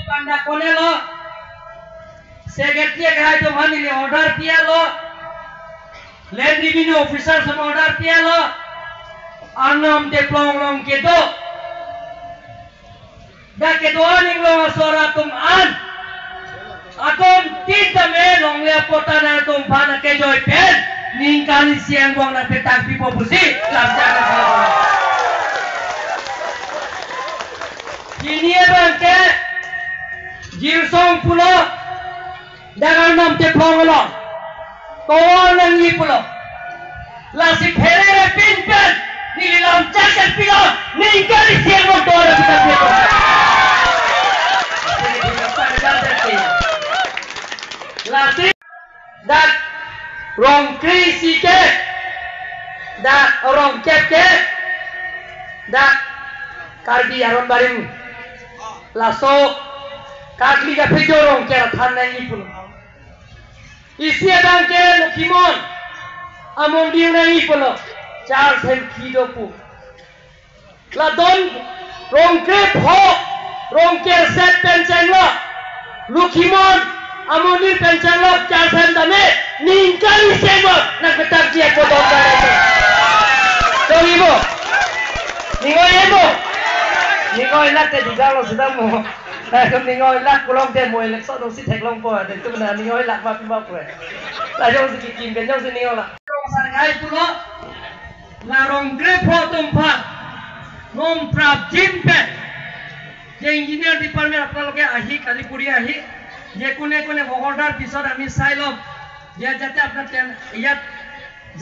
Panda kone lo, secretary kahai to mani le order kiya lo, land revenue officer sama order kiya lo, anam te plong long ke do, dah ke do aning lo asora tum an, atom tinta me long le pota na tum bana ke joy pen, ningkali siang buang na petak pipo busi, labja na siapa. Kini bangke. Jirsong pulo dengan nam te plonglo tawar nang ni pulo lasi phere pinpen nilam jaket pilo ningkali siang motor kita pilo lasi dak rong krisi ke dak rong kep ke dak karbi aron baring laso Kagli ka pejorong kera thanai ni pulo. Isi abang ke Lukimon amon diu na ni pulo. Char sen kido pu. La don rong krep ho rong ke set penceng lo. Lukimon amon ni penceng lo char sen dame ningkali sebo nak betak dia potong kare. So ibu. Ningoy ibu. Ningoy nak te digalo sedang mo. Không đi ngồi lắc long thêm mùi lắc sót đâu xích thạch long bò thì tôi là đi ngồi lắc vào phim bọc rồi là trong sự kìm bên trong sự nhiều là trong sản gai pulo là rong grep ho tum pha nom prap jin pe je engineer department apnaloke ahi kalipuri ahi je kone order pisot ami sailom je jate apnar ইয়াত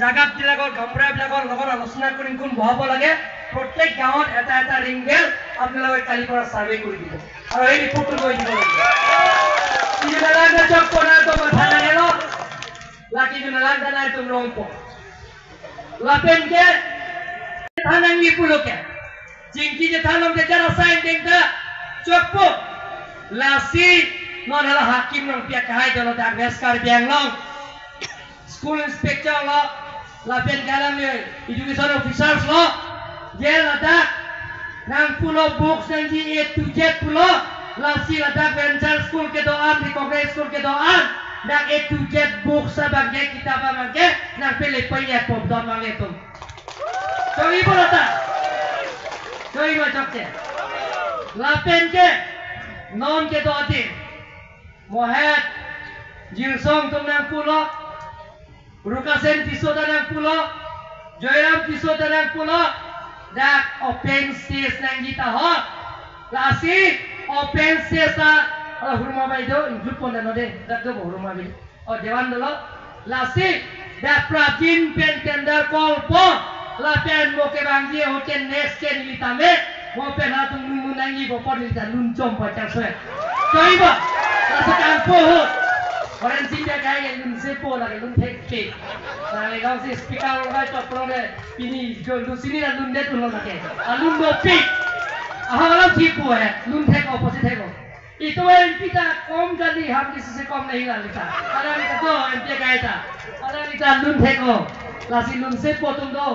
জাগাত বিলাকৰ গামৰা বিলাকৰ লগত আলোচনা কৰি কোন বহাব লাগে প্ৰত্যেক গাঁৱত এটা ৰিং বেল আপোনালোকে কালি পৰা সাৰ্ভে কৰি দিব আৰু এই ৰিপৰ্টটো লৈ দিব লাগিব কি নালাগে চক কৰা তো মাথা লাগে ন লাকি নালাগে নাই তুমি ৰংপো লাপেন কে থানাং নি পুলোকে জিংকি যে থানম যে যারা সাইন দেংটা চকপো লাসি ননলা হাকিম নং পিয়া কাহাই দলো dak neskar biang long school inspector lo lapen kalam ye education officers lo je ladak nang pulo books nang ji A to Z pulo lasi ladak venture school ke doan di congress school ke doan dak A to Z books sabangge kitab abangge nang pele paya pop don mangle tum choi bolata choi ma chokte lapen ke non ke doati mohet jirsong tum nang pulo Rukasen tiso danang pulo, Joyram tiso danang pulo, dak open space nang kita ho, lasi open space ta, hurma bai do, include pon dan ode, dak do hurma bai, oh dewan dolo, lasi dak prajin pen tender call po, la pen moke bangji hotel next ken litame, mo pen hatung munangi bo pon litan luncom pacar soe, coy ba, lasi kampo ho. Orang sini kaya lun sepo lagi lun teknik. Nah, kalau si speaker orang itu perlu deh. Ini lun sini lah lun det lun lagi. Lun dopi. Orang tipu lun tek opposite tek. Itu yang kita kom kali ham di sisi kom nahi lah kita. Orang kita tu yang dia kaya ta. Orang kita lun tek Lasi lun sepo tum do.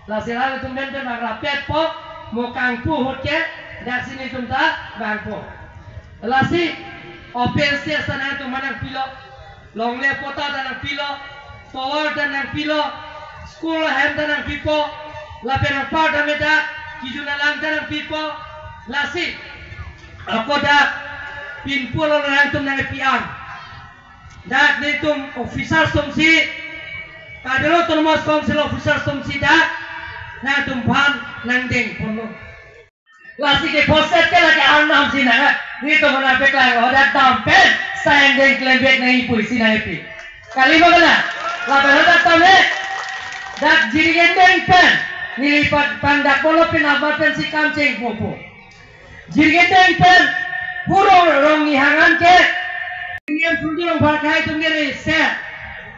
Lasi lalu tum den pen rapiat po. Mo kangpu hoke. Dak sini tum ta bangpo. Lasi open stage sana tu manang pilo. Long le pota danang pilo, tower danang pilo, school hem danang pipo, lapen par dameda, kijuna lang danang pipo, lasi, ako da pinpulo nang tum nang PR, dak ni tum officer sumsi, kadero termas council officer sumsi dak, nang tum pan nang deng pono. Lasi ke poset ke lagi anam sini, ni tu mana peklang, ada dampen. Sayang deng klembek nahi puisi nahi pi. Kali bagana, lapan hodak tame, dak jirigen deng pen, nilipat pandak bolo pen abar pen si kamceng popo. Jirigen deng pen, puro rong nihangan ke, ngem suji rong parkai tu ngere set.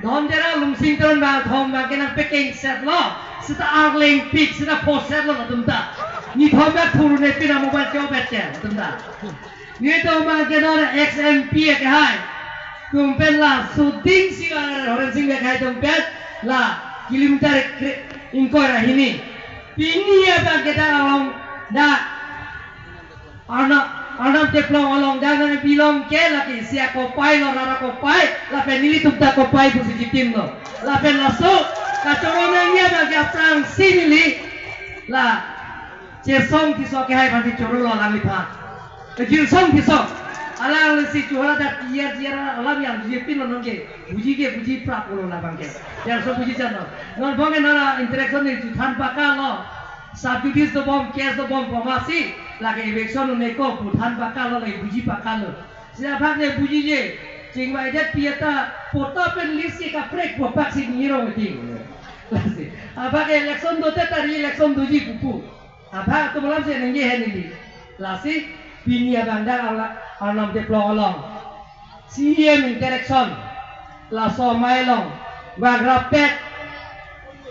Dom jera lumsing turun bang thom bang kena peking set lo, sita arling pik sita post set lo tumta. Ni thom bang thuru ne pina mobile kau betchen tumta. Ni tu bang kena XMP ke hai, tumpen la shooting sih orang sing ke hai tumpen la kilometer ingkor ini. Pini ya bang kita orang dah anak Anam teplong olong dan bilong ke lagi siap kopai lo rara kopai lapen nili tukta kopai posisi tim lo lapen laso kacorona nya bagi aprang sinili la cesong kisok ke hai bagi coro lo lami pa kecil song kisok alang si cora dak tiar alam yang jepin lo nongke buji prak lo la bangke yang so buji jano non bonge nara interaction ni tanpa kalo subjudice the bomb case the bomb formasi lagi election neko putan bakal lagi buji bakal siapa yang buji je cingwai dia pieta foto pen list ka prek buat vaksin niro mesti apa ke election dote tari election doji pupu apa tu malam saya nengi hengi lasi bini abanda alam deplong along CM interaction laso mailong bagrapet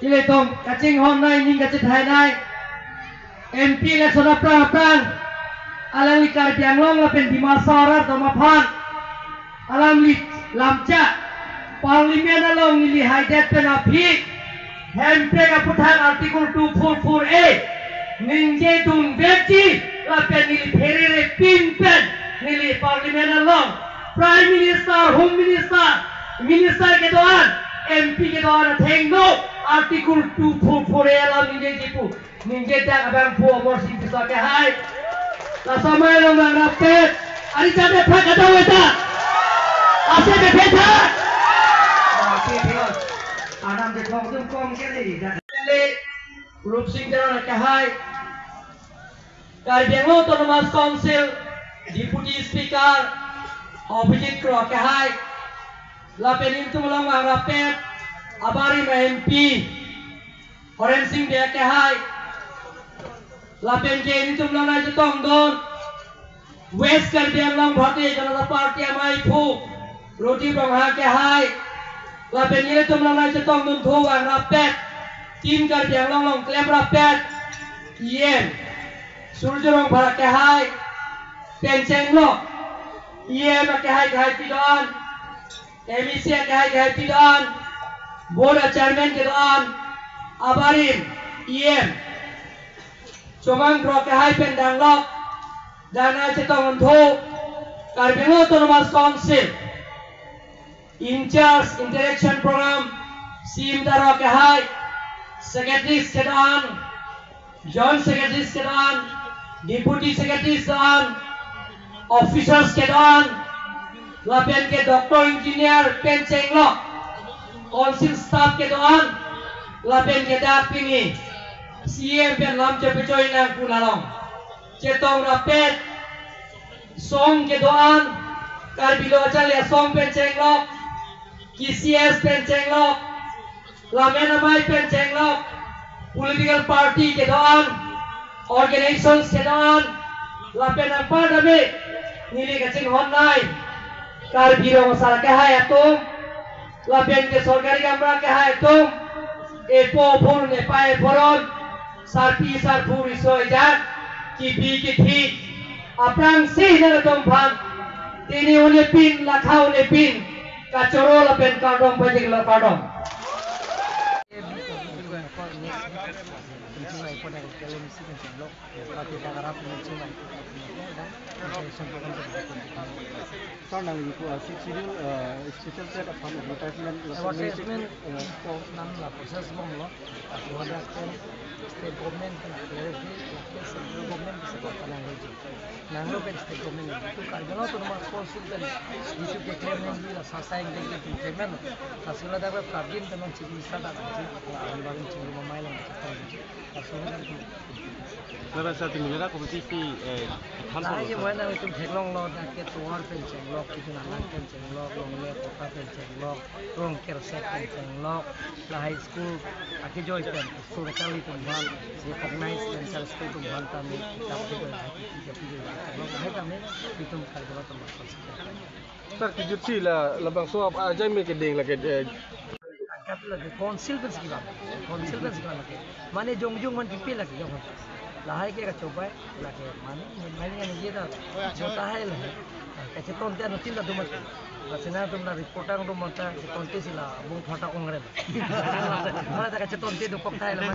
ile tom kacing hon nai ning kacit hai nai MP election aprang alam likar bianglong lapen di masyarakat domapan alam lik lamca parlimen along nili haidet penapik hempe kaputan artikel 244A ninje dun beki lapen nili perire pimpen nili parlimen along prime minister home minister ke doan MP ke doan tengno artikel 244A alam ninje jipu ninge dak abang pu omor sing bisa ke hai la samai lo nang rapet ari jade phak ada weta ase be pheta ase phios anam de thong tum kom ke ni le rup sing dara ke hai Karbiang Autonomous Council Deputy Speaker Abhijit Kro ke hai la penin tum long nang rapet abari ma MP Horen Singh de ke hai lapen ke ini tumlang na jatong don West Karbiang long Bharatiya Janata Party amai phu roti bangha ke hai lapen ini tumlang na jatong don thu ang rapet tim Karbiang long klem rapet yen surjurong bharat ke hai penceng lo yen ke hai pidon MEC ke hai pidon board chairman ke don abarim yen Chomang Kro ke hai pendang lok dana cetong untuk Karbiang Autonomous Council in charge interaction program sim daro ke hai secretaries ke dan joint secretaries ke dan deputy secretaries dan officers ke dan lapen ke doctor engineer penceng lok council staff ke dan lapen ke dak pini CM pen lam cepe join nang punalong cetong rapet song ke doan karbilo acal song pen cenglok KCS pen cenglok lamen amai pen cenglok political party ke doan organizations ke doan lapen apa dame nili kacing honnai karbilo masal ke hai atum lapen ke sorgari gamra ke hai atum epo phur ne pae phoron sarpi sarpur isoijan kipi kithi aprang sih na tom phan tini une pin lakhau ne pin kacoro la pen kadom bajing la kadom advertisement nang la proses bom lo ada state government kan central government bisa palang lagi nang lo kan state government itu Karbiang Autonomous Council kan isu ke claim ni la sasai yang ke claim asal ada problem teman cibi sada kan ali bagin cibi mamai lang asal kan Nara sa tingin nila kompetisi Lagi mana itu jenglong lo dah ke tuar penjenglok itu nalang penjenglok long le kota penjenglok long kersek penjenglok la high school aki joy pen sudah kali tumbal recognize national school tumbal kami kita juga jadi lo hai kami itu kalau tumbal Sir, kijut sila labang suap aja may keding lagi angkat lagi konsil kan sekitar mana jong man pipil lagi jong lahai ke coba lagi mana main yang ini dah jota hai lah kecil tonte anu cinta tuh mas Rasanya tuh na reporter tuh mata tonte sila bung fata kongres mana tak kecil tonte tuh kok thai lah